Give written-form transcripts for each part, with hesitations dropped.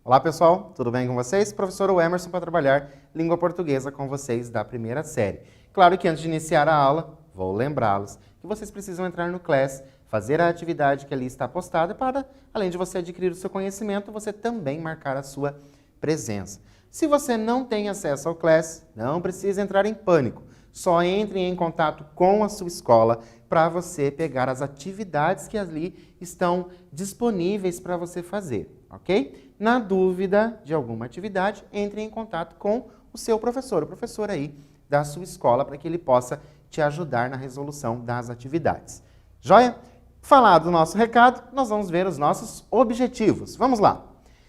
Olá pessoal, tudo bem com vocês? Professor Emerson para trabalhar língua portuguesa com vocês da primeira série. Claro que antes de iniciar a aula, vou lembrá-los que vocês precisam entrar no Class, fazer a atividade que ali está postada para, além de você adquirir o seu conhecimento, você também marcar a sua presença. Se você não tem acesso ao Class, não precisa entrar em pânico. Só entre em contato com a sua escola para você pegar as atividades que ali estão disponíveis para você fazer, ok? Na dúvida de alguma atividade, entre em contato com o seu professor, o professor aí da sua escola, para que ele possa te ajudar na resolução das atividades. Joia? Falado do nosso recado, nós vamos ver os nossos objetivos. Vamos lá.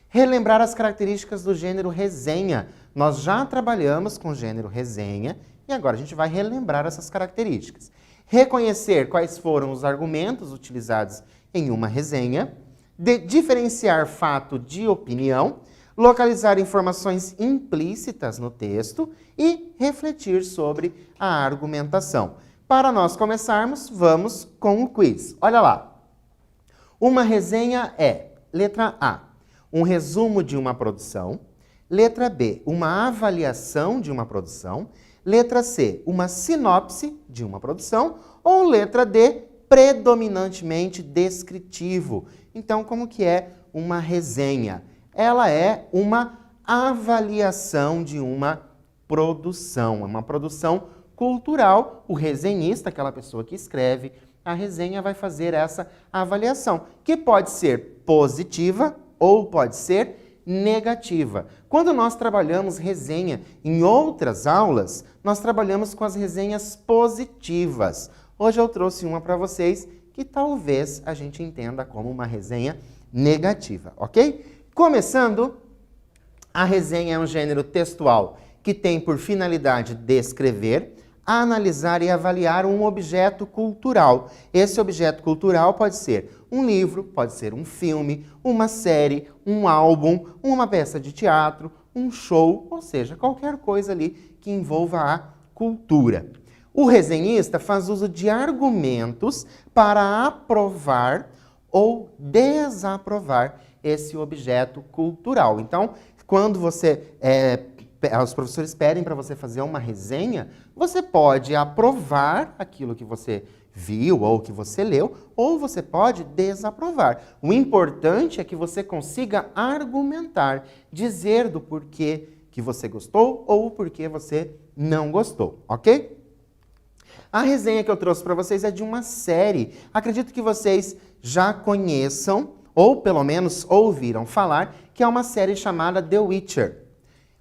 Relembrar as características do gênero resenha. Nós já trabalhamos com o gênero resenha e agora a gente vai relembrar essas características. Reconhecer quais foram os argumentos utilizados em uma resenha, diferenciar fato de opinião, localizar informações implícitas no texto e refletir sobre a argumentação. Para nós começarmos, vamos com o quiz. Olha lá. Uma resenha é, letra A, um resumo de uma produção. Letra B, uma avaliação de uma produção. Letra C, uma sinopse de uma produção. Ou letra D, predominantemente descritivo. Então, como que é uma resenha? Ela é uma avaliação de uma produção cultural. O resenhista, aquela pessoa que escreve a resenha, vai fazer essa avaliação, que pode ser positiva ou pode ser negativa. Quando nós trabalhamos resenha em outras aulas, nós trabalhamos com as resenhas positivas. Hoje eu trouxe uma para vocês que talvez a gente entenda como uma resenha negativa, ok? Começando, a resenha é um gênero textual que tem por finalidade descrever, analisar e avaliar um objeto cultural. Esse objeto cultural pode ser um livro, pode ser um filme, uma série, um álbum, uma peça de teatro, um show, ou seja, qualquer coisa ali que envolva a cultura. O resenhista faz uso de argumentos para aprovar ou desaprovar esse objeto cultural. Então, quando os professores pedem para você fazer uma resenha, você pode aprovar aquilo que você viu ou que você leu, ou você pode desaprovar. O importante é que você consiga argumentar, dizer do porquê que você gostou ou o porquê você não gostou, ok? A resenha que eu trouxe para vocês é de uma série. Acredito que vocês já conheçam, ou pelo menos ouviram falar, que é uma série chamada The Witcher.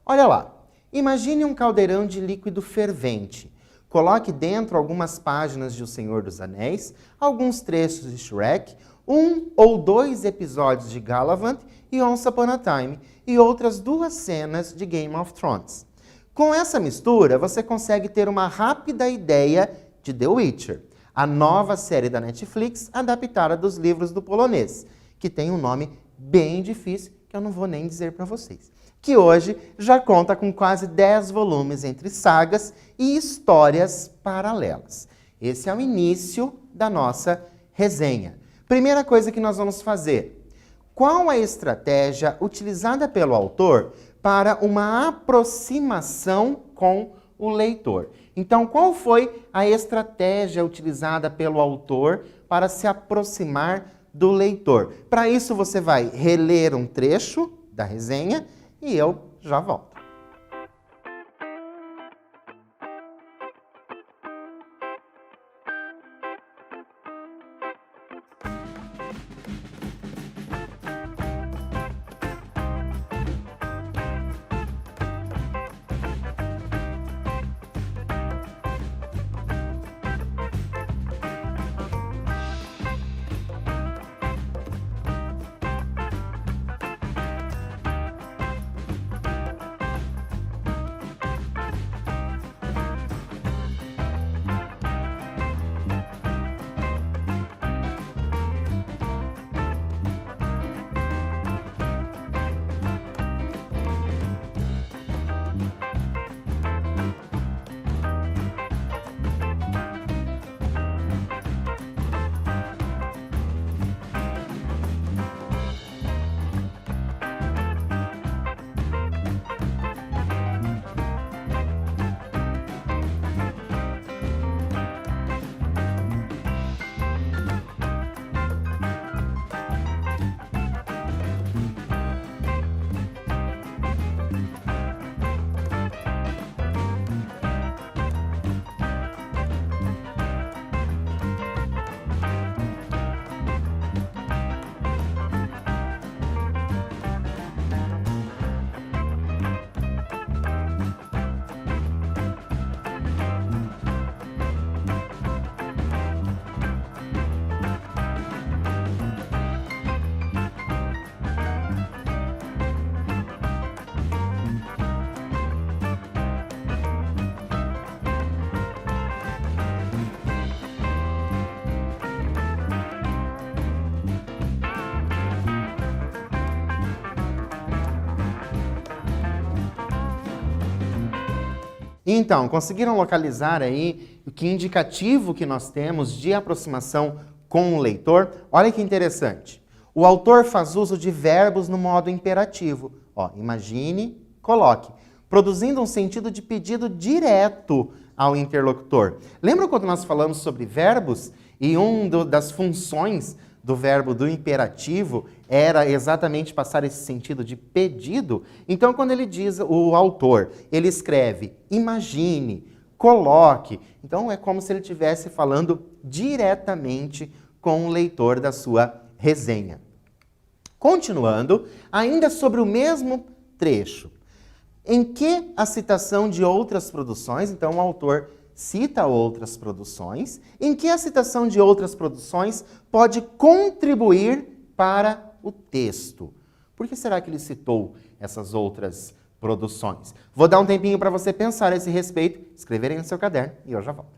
Olha lá, imagine um caldeirão de líquido fervente. Coloque dentro algumas páginas de O Senhor dos Anéis, alguns trechos de Shrek, 1 ou 2 episódios de Galavant e Once Upon a Time, e outras 2 cenas de Game of Thrones. Com essa mistura, você consegue ter uma rápida ideia de The Witcher, a nova série da Netflix adaptada dos livros do polonês, que tem um nome bem difícil, que eu não vou nem dizer para vocês, que hoje já conta com quase 10 volumes entre sagas e histórias paralelas. Esse é o início da nossa resenha. Primeira coisa que nós vamos fazer: qual a estratégia utilizada pelo autor para uma aproximação com o leitor? Então, qual foi a estratégia utilizada pelo autor para se aproximar do leitor? Para isso, você vai reler um trecho da resenha e eu já volto. Então, conseguiram localizar aí o que indicativo que nós temos de aproximação com o leitor? Olha que interessante. O autor faz uso de verbos no modo imperativo. Ó, imagine, coloque, produzindo um sentido de pedido direto ao interlocutor. Lembra quando nós falamos sobre verbos? E das funções do verbo do imperativo era exatamente passar esse sentido de pedido? Então, quando ele diz, o autor, ele escreve imagine, coloque. Então, é como se ele estivesse falando diretamente com o leitor da sua resenha. Continuando, ainda sobre o mesmo trecho. Em que a citação de outras produções, então o autor cita outras produções, em que a citação de outras produções pode contribuir para o texto? Por que será que ele citou essas outras produções? Vou dar um tempinho para você pensar a esse respeito, escreverem no seu caderno e eu já volto.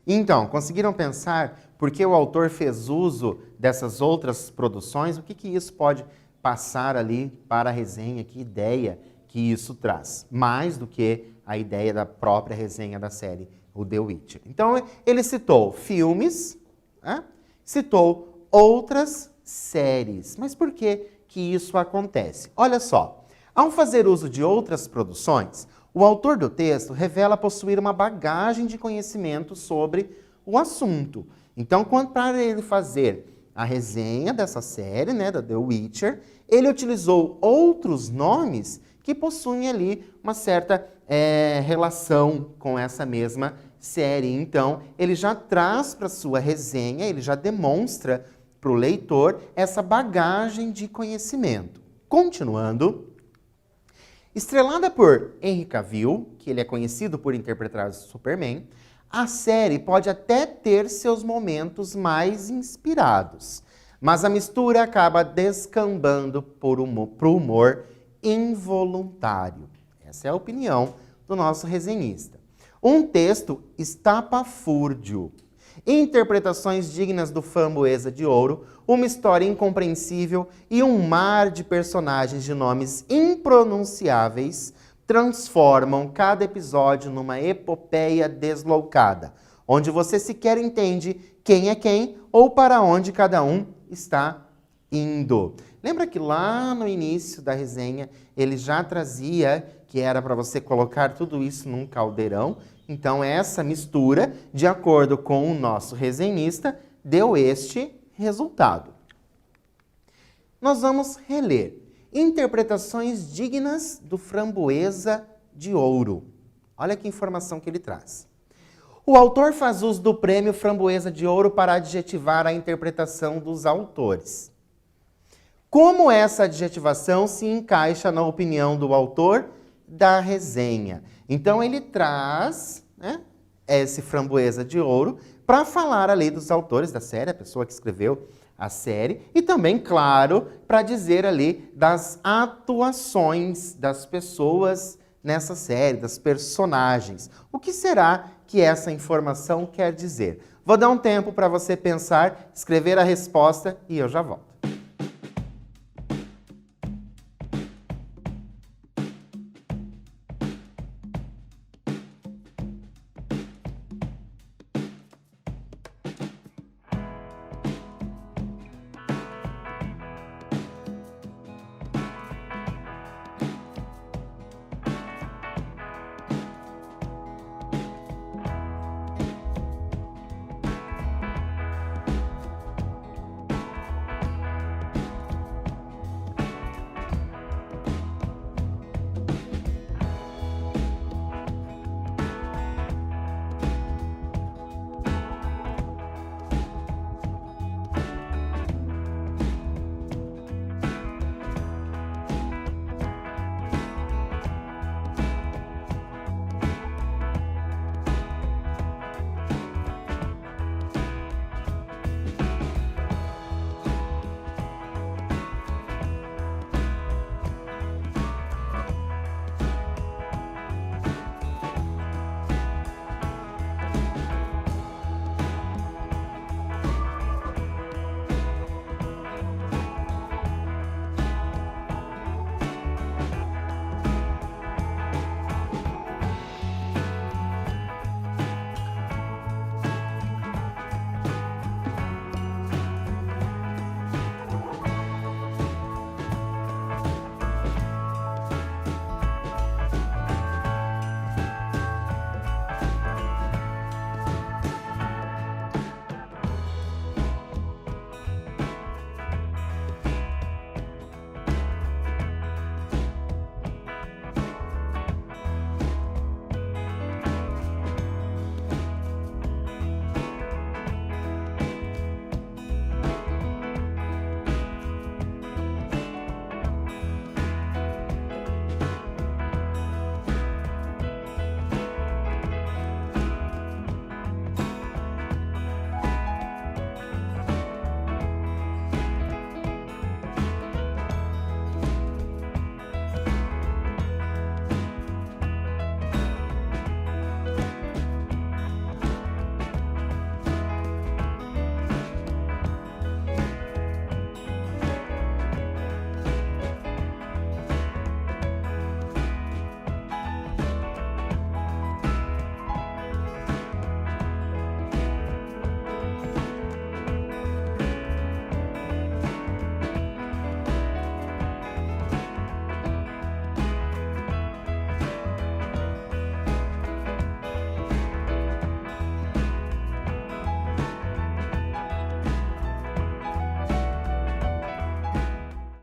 Então, conseguiram pensar por que o autor fez uso dessas outras produções? O que isso pode passar ali para a resenha? Que ideia que isso traz? Mais do que a ideia da própria resenha da série, o The Witcher. Então, ele citou filmes, né? Citou outras séries. Mas por que isso acontece? Olha só, ao fazer uso de outras produções, o autor do texto revela possuir uma bagagem de conhecimento sobre o assunto. Então, para ele fazer a resenha dessa série, né, da The Witcher, ele utilizou outros nomes que possuem ali uma certa relação com essa mesma série. Então, ele já traz para sua resenha, ele já demonstra para o leitor essa bagagem de conhecimento. Continuando, estrelada por Henry Cavill, que ele é conhecido por interpretar o Superman, a série pode até ter seus momentos mais inspirados, mas a mistura acaba descambando para o humor involuntário. Essa é a opinião do nosso resenhista. Um texto estapafúrdio, interpretações dignas do Framboesa de Ouro, uma história incompreensível e um mar de personagens de nomes impronunciáveis transformam cada episódio numa epopeia deslocada, onde você sequer entende quem é quem ou para onde cada um está indo. Lembra que lá no início da resenha ele já trazia que era para você colocar tudo isso num caldeirão? Então essa mistura, de acordo com o nosso resenhista, deu este resultado. Nós vamos reler interpretações dignas do Framboesa de Ouro. Olha que informação que ele traz. O autor faz uso do prêmio Framboesa de Ouro para adjetivar a interpretação dos autores. Como essa adjetivação se encaixa na opinião do autor da resenha? Então ele traz, né, esse Framboesa de Ouro para falar ali dos autores da série, a pessoa que escreveu a série, e também, claro, para dizer ali das atuações das pessoas nessa série, das personagens. O que será que essa informação quer dizer? Vou dar um tempo para você pensar, escrever a resposta e eu já volto.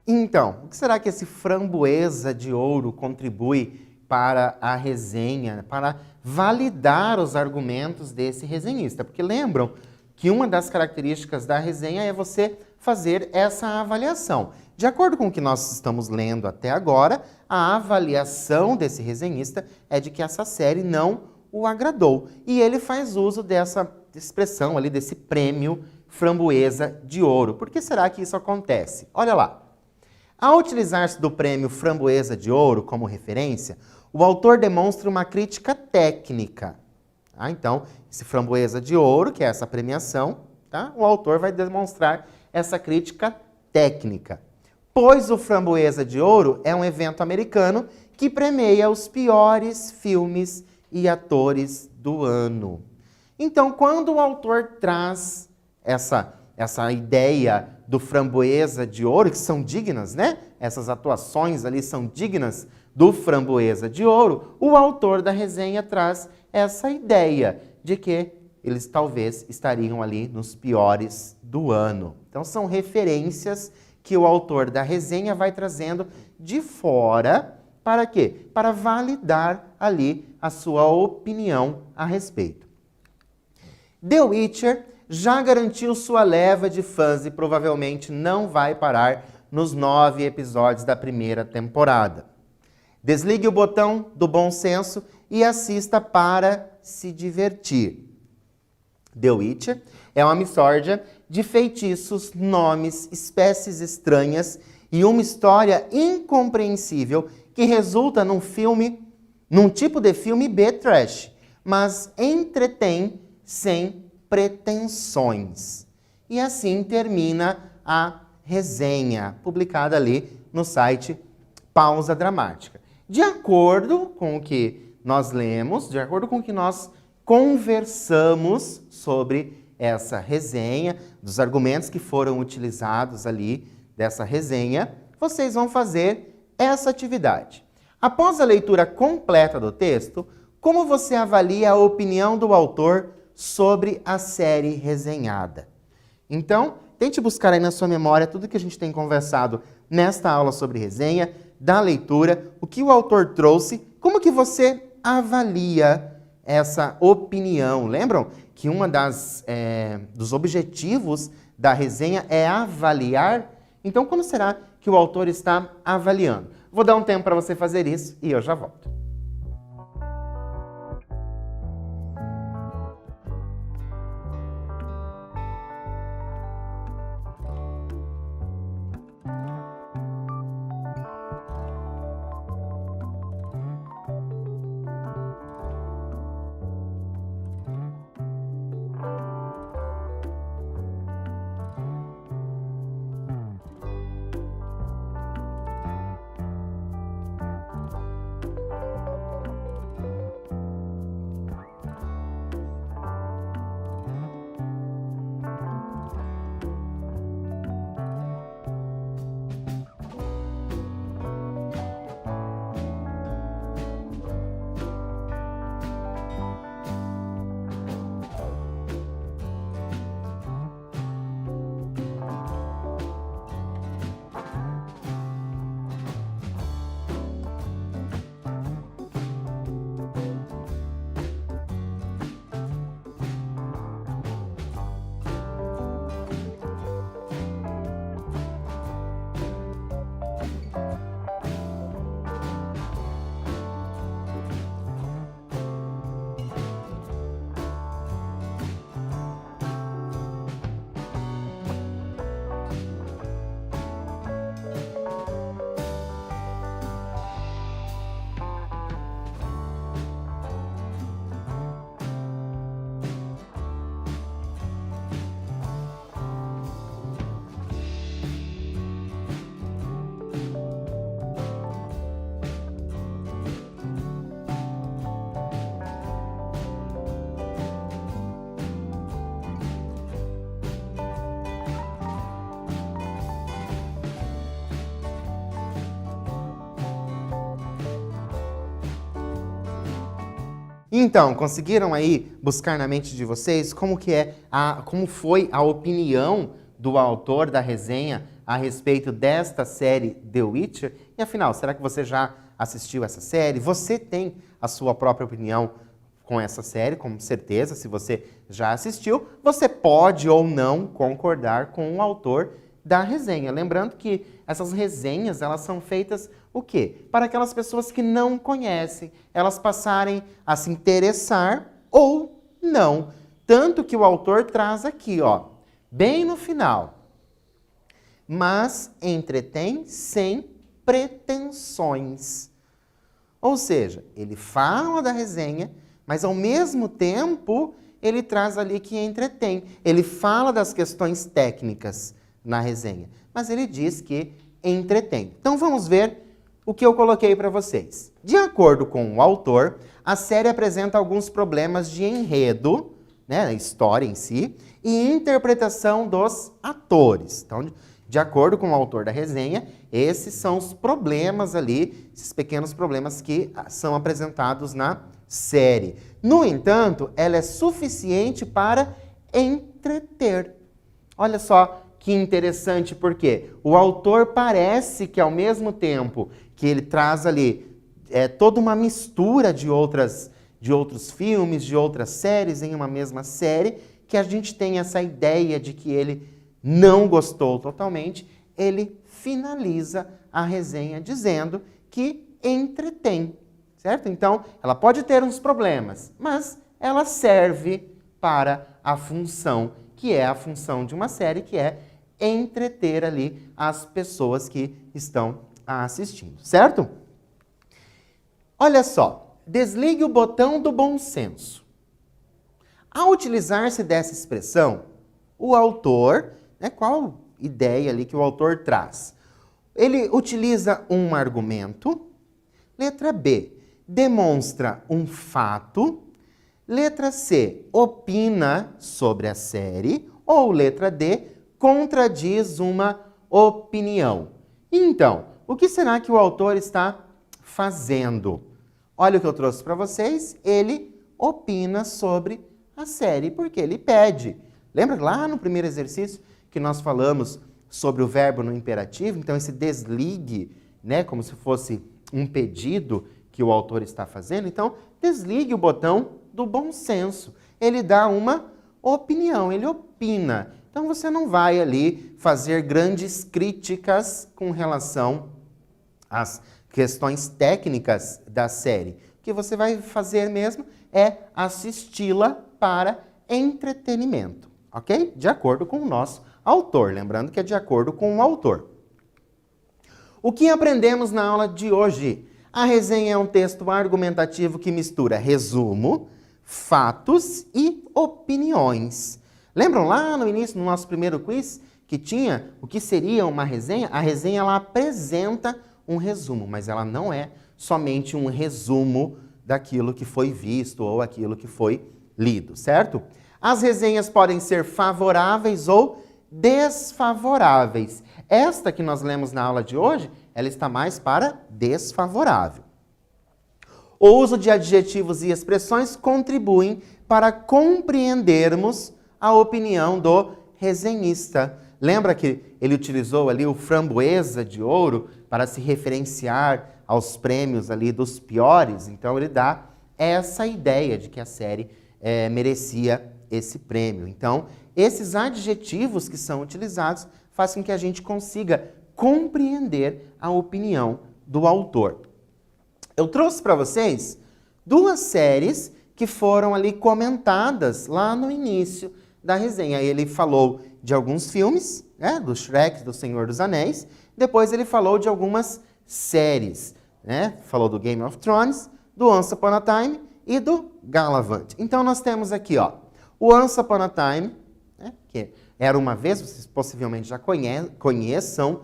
Então, o que será que esse Framboesa de Ouro contribui para a resenha, para validar os argumentos desse resenhista? Porque lembram que uma das características da resenha é você fazer essa avaliação. De acordo com o que nós estamos lendo até agora, a avaliação desse resenhista é de que essa série não o agradou. E ele faz uso dessa expressão ali, desse prêmio Framboesa de Ouro. Por que será que isso acontece? Olha lá. Ao utilizar-se do prêmio Framboesa de Ouro como referência, o autor demonstra uma crítica técnica. Então, esse Framboesa de Ouro, que é essa premiação, o autor vai demonstrar essa crítica técnica. Pois o Framboesa de Ouro é um evento americano que premia os piores filmes e atores do ano. Então, quando o autor traz essa ideia do Framboesa de Ouro, que são dignas, né? Essas atuações ali são dignas do Framboesa de Ouro, o autor da resenha traz essa ideia de que eles talvez estariam ali nos piores do ano. Então são referências que o autor da resenha vai trazendo de fora Para quê? Para validar ali a sua opinião a respeito. The Witcher já garantiu sua leva de fãs e provavelmente não vai parar nos 9 episódios da primeira temporada. Desligue o botão do bom senso e assista para se divertir. The Witcher é uma mistória de feitiços, nomes, espécies estranhas e uma história incompreensível que resulta num tipo de filme B-trash, mas entretém sem pretensões. E assim termina a resenha, publicada ali no site Pausa Dramática. De acordo com o que nós lemos, de acordo com o que nós conversamos sobre essa resenha, dos argumentos que foram utilizados ali dessa resenha, vocês vão fazer essa atividade. Após a leitura completa do texto, como você avalia a opinião do autor sobre a série resenhada? Então, tente buscar aí na sua memória tudo que a gente tem conversado nesta aula sobre resenha, da leitura, o que o autor trouxe, como que você avalia essa opinião. Lembram que uma dos objetivos da resenha é avaliar? Então, como será que o autor está avaliando? Vou dar um tempo para você fazer isso e eu já volto. Então, conseguiram aí buscar na mente de vocês como foi a opinião do autor da resenha a respeito desta série The Witcher? E afinal, será que você já assistiu essa série? Você tem a sua própria opinião com essa série, com certeza, se você já assistiu, você pode ou não concordar com o autor da resenha. Lembrando que essas resenhas, elas são feitas o quê? Para aquelas pessoas que não conhecem, elas passarem a se interessar ou não. Tanto que o autor traz aqui, ó, bem no final. Mas entretém sem pretensões. Ou seja, ele fala da resenha, mas ao mesmo tempo ele traz ali que entretém. Ele fala das questões técnicas na resenha, mas ele diz que entretém. Então vamos ver o que eu coloquei para vocês. De acordo com o autor, a série apresenta alguns problemas de enredo, né, a história em si, e interpretação dos atores. Então, de acordo com o autor da resenha, esses são os problemas ali, esses pequenos problemas que são apresentados na série. No entanto, ela é suficiente para entreter. Olha só que interessante, porque o autor parece que, ao mesmo tempo que ele traz ali toda uma mistura de outros filmes, de outras séries em uma mesma série, que a gente tem essa ideia de que ele não gostou totalmente, ele finaliza a resenha dizendo que entretém, certo? Então, ela pode ter uns problemas, mas ela serve para a função, que é a função de uma série, que é entreter ali as pessoas que estão assistindo, certo? Olha só, desligue o botão do bom senso. Ao utilizar-se dessa expressão, o autor, qual ideia ali que o autor traz? Ele utiliza um argumento. Letra B, demonstra um fato. Letra C, opina sobre a série. Ou letra D, contradiz uma opinião. Então, o que será que o autor está fazendo? Olha o que eu trouxe para vocês. Ele opina sobre a série, porque ele pede. Lembra lá no primeiro exercício que nós falamos sobre o verbo no imperativo? Então, esse desligue, como se fosse um pedido que o autor está fazendo. Então, desligue o botão do bom senso. Ele dá uma opinião, ele opina. Então, você não vai ali fazer grandes críticas com relação às questões técnicas da série. O que você vai fazer mesmo é assisti-la para entretenimento, ok? De acordo com o nosso autor. Lembrando que é de acordo com o autor. O que aprendemos na aula de hoje? A resenha é um texto argumentativo que mistura resumo, fatos e opiniões. Lembram lá no início, no nosso primeiro quiz, que tinha o que seria uma resenha? A resenha ela apresenta um resumo, mas ela não é somente um resumo daquilo que foi visto ou aquilo que foi lido, certo? As resenhas podem ser favoráveis ou desfavoráveis. Esta que nós lemos na aula de hoje, ela está mais para desfavorável. O uso de adjetivos e expressões contribuem para compreendermos a opinião do resenhista. Lembra que ele utilizou ali o framboesa de ouro para se referenciar aos prêmios ali dos piores? Então ele dá essa ideia de que a série merecia esse prêmio. Então, esses adjetivos que são utilizados fazem com que a gente consiga compreender a opinião do autor. Eu trouxe para vocês duas séries que foram ali comentadas lá no início da resenha. Ele falou de alguns filmes, do Shrek, do Senhor dos Anéis. Depois ele falou de algumas séries, Falou do Game of Thrones, do Once Upon a Time e do Galavant. Então nós temos aqui, o Once Upon a Time, que era uma vez, vocês possivelmente já conheçam,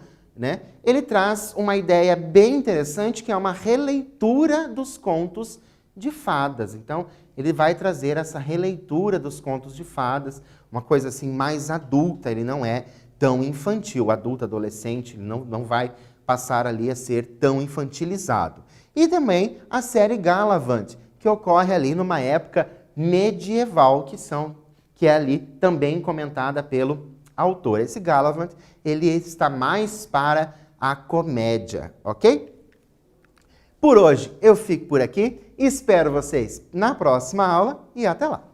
Ele traz uma ideia bem interessante, que é uma releitura dos contos de fadas. Então, ele vai trazer essa releitura dos contos de fadas, uma coisa assim mais adulta, ele não é tão infantil, adulto, adolescente, ele não vai passar ali a ser tão infantilizado. E também a série Galavant, que ocorre ali numa época medieval, que é ali também comentada pelo autor. Esse Galavant, ele está mais para a comédia, ok? Por hoje eu fico por aqui, espero vocês na próxima aula e até lá!